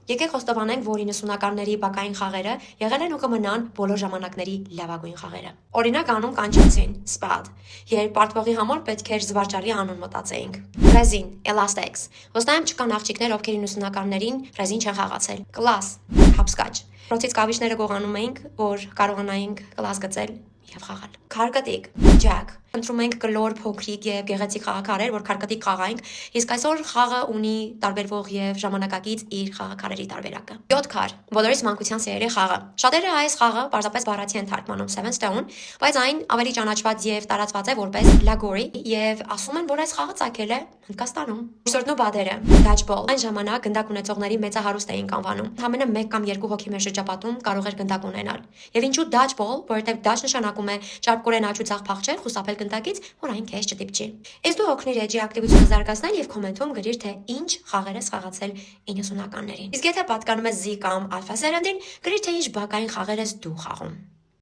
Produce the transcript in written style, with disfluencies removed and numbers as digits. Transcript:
Եկեք խոստովանենք, որ 90-ականների բակային խաղերը եղել են ու կմնան բոլոր ժամանակների լավագույն խաղերը։ Օրինակ անուն կանչեցին Spad, երբ պարտվողի համար պետք էր զվարճալի անուն մտածեինք։ Ռեզին, Elastex, ոստայեմ չկան աղջիկներ, ովքեր 90-ականներին ռեզին չեն խաղացել։ Կլաս, հապսկաչ։ Ռոցից կավիճները գողանում էինք, որ կարողանայինք կլաս գծել եւ խաղալ։ Քարկատիկ, Jack։ Ընտրում ենք կլոր, փոքրիկ եւ գեղեցիկ խաղաքարեր, որ քարկատիկ խաղայինք, իսկ այսօր խաղը ունի տարբերվող եւ ժամանակակից իր խաղաքարերի տարբերակը։ 7 քար, բոլորիս մանկության սերերի խաղը։ Շատերը այս խաղը պարզապես բառացի են թարգմանում Seven Stone, բայց այն ավելի ճանաչված եւ տարածված է որպես Lagori եւ ասում են, որ այս խաղը ծագել է Հնդկաստանում։ Սորտնու բադերը, Dodgeball։ Այն ժամանակ գնդակ ունեցողների մեծահարուստ էինք անվանում։ Համենը 1 կամ 2 հոգի մեր շրջապատում կարող էր գնդակ ունենալ։ Եվ ինչու Dodgeball, որովհետեւ Dodge նշանակում է ճարպկորեն աճ ու ցախ փախչել, խուսափել գնդակից, որ այն քեզ չդիպչի։ Իսկ դու օգնիր էջի ակտիվությունը զարգացնել եւ կոմենտում գրիր, թե ինչ խաղեր ես խաղացել 90-ականներին։ Իսկ եթե պատկանում ես Z կամ Alpha սերնդին, գրիր, թե ինչ բակային խաղեր ես դու խաղում։